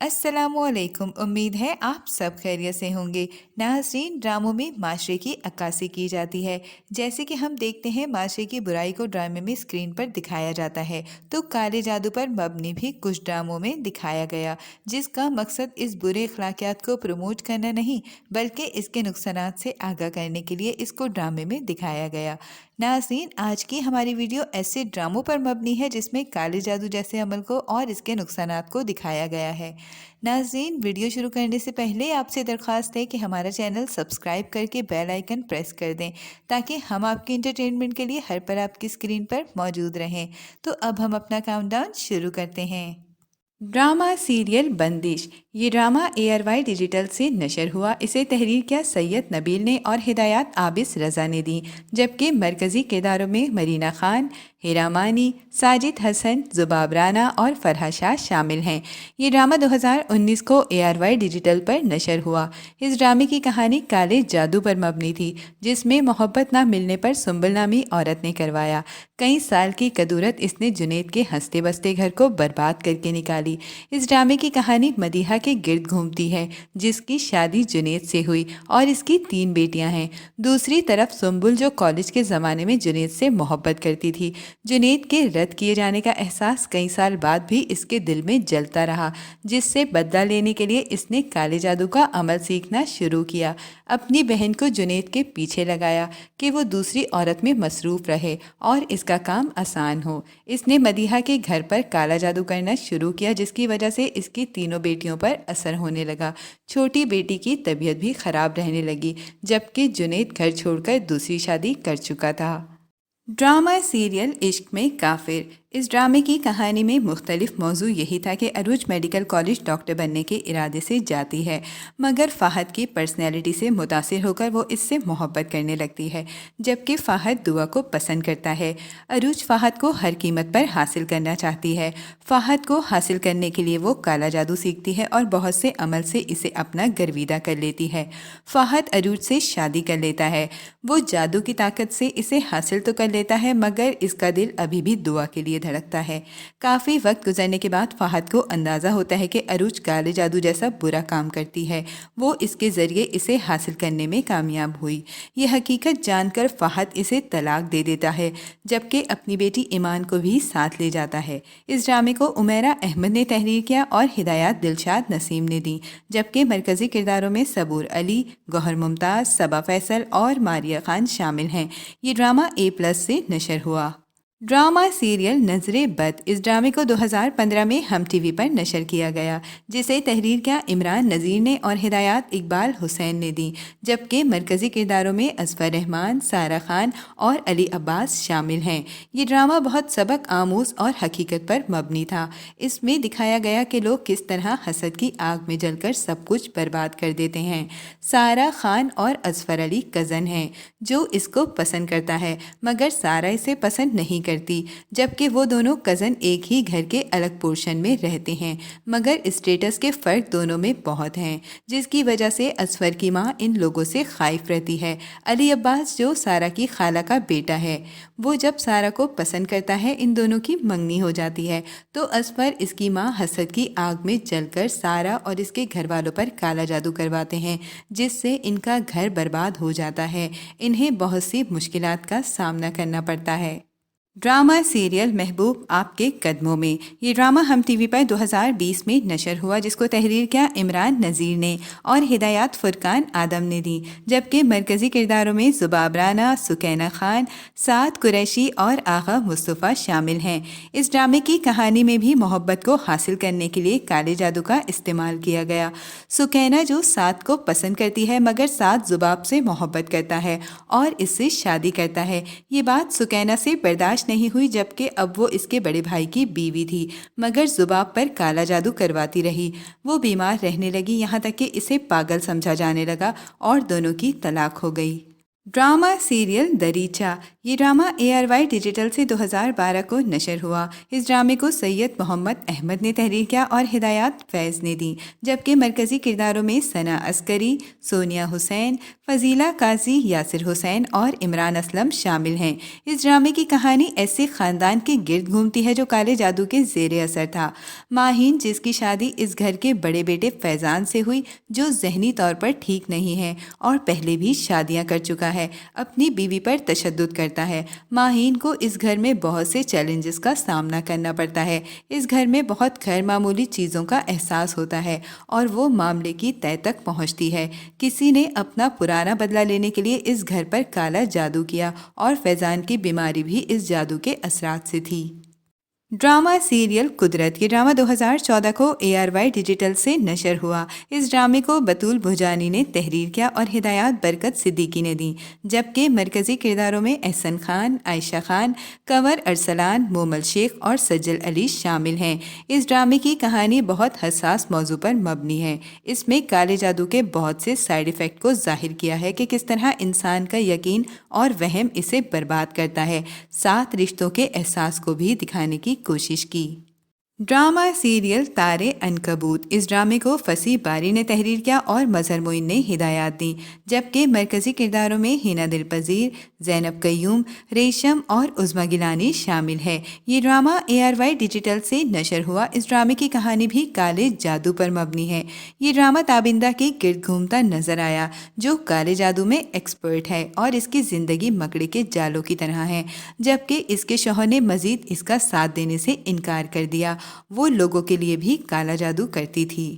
अस्सलामु अलैकुम। उम्मीद है आप सब खैरियत से होंगे। नाज़रीन, ड्रामों में माशरे की अक्कासी की जाती है। जैसे कि हम देखते हैं माशरे की बुराई को ड्रामे में स्क्रीन पर दिखाया जाता है, तो काले जादू पर मबनी भी कुछ ड्रामों में दिखाया गया, जिसका मकसद इस बुरे अखलाकियात को प्रमोट करना नहीं बल्कि इसके नुकसानात से आगाह करने के लिए इसको ड्रामे में दिखाया गया। नाज़रीन, आज की हमारी वीडियो ऐसे ड्रामों पर मबनी है जिसमें काले जादू जैसे अमल को और इसके नुकसानात को दिखाया गया है। नाज़रीन, वीडियो शुरू करने से पहले आपसे दरख्वास्त है कि हमारा चैनल सब्सक्राइब करके बेल आइकन प्रेस कर दें ताकि हम आपके इंटरटेनमेंट के लिए हर पल आपकी स्क्रीन पर मौजूद रहें। तो अब हम अपना काउंटडाउन शुरू करते हैं। ड्रामा सीरियल बंदिश। ये ड्रामा ARY डिजिटल से नशर हुआ। इसे तहरीर किया सैयद नबील ने और हिदायत आबिस रज़ा ने दी, जबकि मरकज़ी किरदारों में मरीना खान, हिरा मानी, साजिद हसन, जुबाब राना और फरहा शाह शामिल हैं। ये ड्रामा 2019 को ARY डिजिटल पर नशर हुआ। इस ड्रामे की कहानी काले जादू पर मबनी थी, जिसमें मोहब्बत ना मिलने पर सुंबल नामी औरत ने करवाया। कई साल की कदूरत इसने जुनैद के हंसते बसते घर को बर्बाद करके निकाली। इस ड्रामे की कहानी मदीहा के गिर्द घूमती है, जिसकी शादी जुनैद से हुई और इसकी 3 बेटियां हैं। दूसरी तरफ सुंबुल, जो कॉलेज के ज़माने में जुनैद से मोहब्बत करती थी। जुनैद के रद्द किए जाने का एहसास कई साल बाद भी इसके दिल में जलता रहा, जिससे बदला लेने के लिए इसने काले जादू का अमल सीखना शुरू किया। अपनी बहन को जुनैद के पीछे लगाया कि वो दूसरी औरत में मसरूफ़ रहे और इसका काम आसान हो। इसने मदीहा के घर पर काला जादू करना शुरू किया, जिसकी वजह से इसकी तीनों बेटियों पर असर होने लगा। छोटी बेटी की तबीयत भी ख़राब रहने लगी, जबकि जुनैद घर छोड़कर दूसरी शादी कर चुका था। ड्रामा सीरियल इश्क में काफिर। इस ड्रामे की कहानी में मुख्तलिफ मौजू यही था कि अरूज मेडिकल कॉलेज डॉक्टर बनने के इरादे से जाती है, मगर फ़ाहद की पर्सनैलिटी से मुतासिर होकर वो इससे मोहब्बत करने लगती है, जबकि फ़ाहद दुआ को पसंद करता है। अरूज फ़ाहद को हर कीमत पर हासिल करना चाहती है। फ़ाहद को हासिल करने के लिए वो काला जादू सीखती है और बहुत से अमल से इसे अपना गर्विदा कर लेती है। फ़ाहद अरूज से शादी कर लेता है। वो जादू की ताकत से इसे हासिल तो कर लेता है, मगर इसका दिल अभी भी दुआ के लिए धड़कता है। काफ़ी वक्त गुजरने के बाद फ़ाहद को अंदाज़ा होता है कि अरूज काले जादू जैसा बुरा काम करती है। वो इसके ज़रिए इसे हासिल करने में कामयाब हुई। ये हकीकत जानकर फ़ाहद इसे तलाक दे देता है, जबकि अपनी बेटी ईमान को भी साथ ले जाता है। इस ड्रामे को उमैरा अहमद ने तहरीर किया और हिदायत दिलशाद नसीम ने दी, जबकि मरकज़ी किरदारों में सबूर अली, गौहर मुमताज़, सबा फैसल और मारिया खान शामिल हैं। ये ड्रामा A+ से नशर हुआ। ड्रामा सीरियल नज़रे बद। इस ड्रामे को 2015 में हम टीवी पर नशर किया गया, जिसे तहरीर किया इमरान नज़ीर ने और हिदायत इकबाल हुसैन ने दी, जबकि मरकज़ी किरदारों में असफर रहमान, सारा खान और अली अब्बास शामिल हैं। ये ड्रामा बहुत सबक आमूज़ और हकीकत पर मबनी था। इसमें दिखाया गया कि लोग किस तरह हसद की आग में जलकर सब कुछ बर्बाद कर देते हैं। सारा खान और असफर अली कज़न हैं, जो इसको पसंद करता है, मगर सारा इसे पसंद नहीं करती, जबकि वो दोनों कज़न एक ही घर के अलग पोर्शन में रहते हैं, मगर स्टेटस के फ़र्क दोनों में बहुत हैं, जिसकी वजह से असफर की माँ इन लोगों से खाइफ रहती है। अली अब्बास, जो सारा की खाला का बेटा है, वो जब सारा को पसंद करता है, इन दोनों की मंगनी हो जाती है, तो असफर इसकी माँ हसद की आग में जलकर सारा और इसके घर वालों पर काला जादू करवाते हैं, जिससे इनका घर बर्बाद हो जाता है। इन्हें बहुत सी मुश्किलात का सामना करना पड़ता है। ड्रामा सीरियल महबूब आपके कदमों में। ये ड्रामा हम टीवी पर 2020 में नशर हुआ, जिसको तहरीर किया इमरान नज़ीर ने और हिदायत फुरकान आदम ने दी, जबकि मरकज़ी किरदारों में जुबाब राना, सुकैना खान, साद कुरैशी और आगा मुस्तफ़ा शामिल हैं। इस ड्रामे की कहानी में भी मोहब्बत को हासिल करने के लिए काले जादू का इस्तेमाल किया गया। सुकैना, जो साद को पसंद करती है, मगर साद जुबाब से मोहब्बत करता है और इससे शादी करता है। ये बात सुकैना से बर्दाश्त नहीं हुई, जबकि अब वो इसके बड़े भाई की बीवी थी, मगर जुबाब पर काला जादू करवाती रही। वो बीमार रहने लगी, यहाँ तक कि इसे पागल समझा जाने लगा और दोनों की तलाक हो गई। Drama serial Dareecha. ये ड्रामा ARY डिजिटल से 2012 को नशर हुआ। इस ड्रामे को सैयद मोहम्मद अहमद ने तहरीर किया और हिदायत फैज़ ने दी, जबकि मरकज़ी किरदारों में सना अस्करी, सोनिया हुसैन, फजीला काजी, यासिर हुसैन और इमरान असलम शामिल हैं। इस ड्रामे की कहानी ऐसे ख़ानदान के गिर्द घूमती है जो काले जादू के ज़ेर असर था। माहीन, जिसकी शादी इस घर के बड़े बेटे फैज़ान से हुई, जो ज़हनी तौर पर ठीक नहीं है और पहले भी शादियां कर चुका है, अपनी बीवी पर तशद्दुद करता है। माहीन को इस घर में बहुत से चैलेंजेस का सामना करना पड़ता है। इस घर में बहुत गैर मामूली चीज़ों का एहसास होता है और वो मामले की तह तक पहुंचती है। किसी ने अपना पुराना बदला लेने के लिए इस घर पर काला जादू किया और फैज़ान की बीमारी भी इस जादू के असरात से थी। ड्रामा सीरियल कुदरत। ये ड्रामा 2014 को ARY डिजिटल से नशर हुआ। इस ड्रामे को बतूल भुजानी ने तहरीर किया और हिदायत बरकत सिद्दीकी ने दी, जबकि मरकज़ी किरदारों में एहसन खान, आयशा खान, कंवर अरसलान, मोमल शेख और सज्जल अली शामिल हैं। इस ड्रामे की कहानी बहुत हसास मौजू पर मबनी है। इसमें काले जादू के बहुत से साइड इफ़ेक्ट को जाहिर किया है कि किस तरह इंसान का यकीन और वहम इसे बर्बाद करता है। साथ रिश्तों के एहसास को भी दिखाने की कोशिश की। ड्रामा सीरियल तारे अनकबूत। इस ड्रामे को फसी बारी ने तहरीर किया और मजहर मोइन ने हिदायत दी, जबकि मरकज़ी किरदारों में हिना दिल पजीर, ज़ैनब कयूम, रेशम और उज़मा गिलानी शामिल है। ये ड्रामा ARY डिजिटल से नशर हुआ। इस ड्रामे की कहानी भी काले जादू पर मबनी है। ये ड्रामा ताबिंदा के गिर्द घूमता नजर आया, जो काले जादू में एक्सपर्ट है और इसकी ज़िंदगी मकड़े के जालों की तरह है, जबकि इसके शौहर ने मज़ीद इसका साथ देने से इनकार कर दिया। वो लोगों के लिए भी काला जादू करती थी।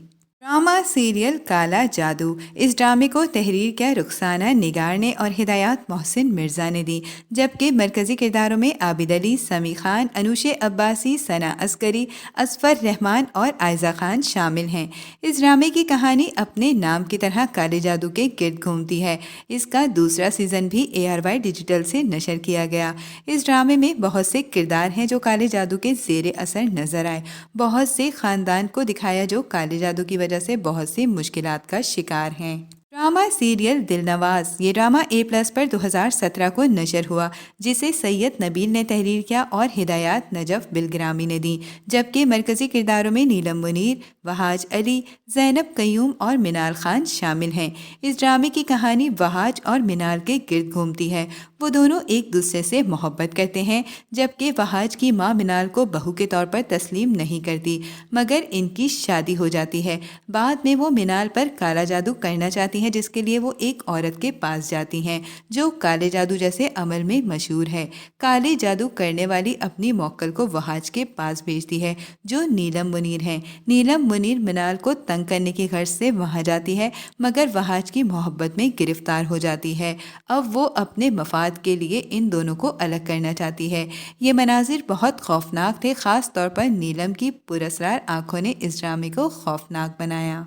ड्रामा सीरियल काला जादू। इस ड्रामे को तहरीर किया रुखसाना निगार ने और हिदायत मोहसिन मिर्ज़ा ने दी, जबकि मरकज़ी किरदारों में आबिद अली, समी खान, अनुशे अब्बासी, सना अस्करी, असफर रहमान और आयज़ा खान शामिल हैं। इस ड्रामे की कहानी अपने नाम की तरह काले जादू के गिर्द घूमती है। इसका दूसरा सीज़न भी ARY डिजिटल से नशर किया गया। इस ड्रामे में बहुत से किरदार हैं जो काले जादू के ज़ेर असर नजर आए। बहुत से ख़ानदान को दिखाया जो काले जादू की वजह से बहुत सी मुश्किलात का शिकार हैं। Drama serial Dilnawaz. ये ड्रामा A+ पर 2017 को नशर हुआ, जिसे सैयद नबील ने तहरीर किया और हिदायत नजफ बिलग्रामी ने दी, जबकि मरकज़ी किरदारों में नीलम मुनीर, वहाज अली, ज़ैनब कयूम और मिनाल खान शामिल हैं। इस ड्रामे की कहानी वहाज और मिनाल के गिर्द घूमती है। वो दोनों एक दूसरे से मोहब्बत करते हैं, जबकि वहाज की माँ मिनाल को बहू के तौर पर तस्लीम नहीं करती, मगर इनकी शादी हो जाती है। बाद में वो मिनाल पर काला जादू करना चाहती हैं, जिसके लिए वो एक औरत के पास जाती हैं जो काले जादू जैसे अमल में मशहूर है। काले जादू करने वाली अपनी मौक्कल को वहाज के पास भेजती है, जो नीलम मुनीर हैं। नीलम मुनीर मिनाल को तंग करने की गर्ज से वहाँ जाती है, मगर वहाज की मोहब्बत में गिरफ्तार हो जाती है। अब वो अपने मफाद के लिए इन दोनों को अलग करना चाहती है। ये मनाजिर बहुत खौफनाक थे, ख़ास तौर पर नीलम की पुरस्रार आंखों ने इस ड्रामे को खौफनाक बनाया।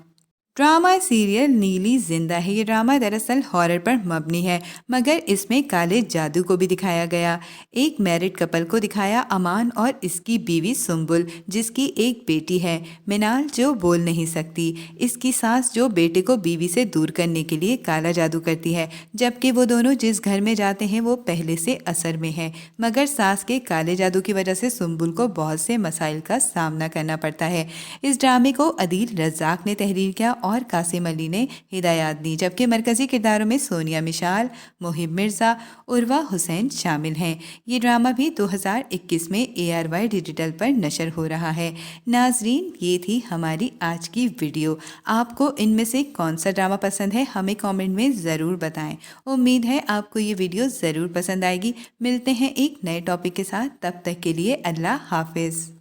ड्रामा सीरियल नीली जिंदा है। ये ड्रामा दरअसल हॉरर पर मबनी है, मगर इसमें काले जादू को भी दिखाया गया। एक मैरिड कपल को दिखाया, अमान और इसकी बीवी सुम्बुल, जिसकी एक बेटी है मिनाल, जो बोल नहीं सकती। इसकी सास जो बेटे को बीवी से दूर करने के लिए काला जादू करती है, जबकि वो दोनों जिस घर में जाते हैं वो पहले से असर में है, मगर सास के काले जादू की वजह से सुम्बुल को बहुत से मसाइल का सामना करना पड़ता है। इस ड्रामे को अदील रज़ाक ने तहरीर किया और कासिम अली ने हिदायत दी, जबकि मरकज़ी किरदारों में सोनिया मिशाल, मुहिब मिर्ज़ा, उर्वा हुसैन शामिल हैं। ये ड्रामा भी 2021 में ARY डिजिटल पर नशर हो रहा है। नाजरीन, ये थी हमारी आज की वीडियो। आपको इनमें से कौन सा ड्रामा पसंद है, हमें कमेंट में ज़रूर बताएं। उम्मीद है आपको ये वीडियो ज़रूर पसंद आएगी। मिलते हैं एक नए टॉपिक के साथ, तब तक के लिए अल्लाह हाफिज़।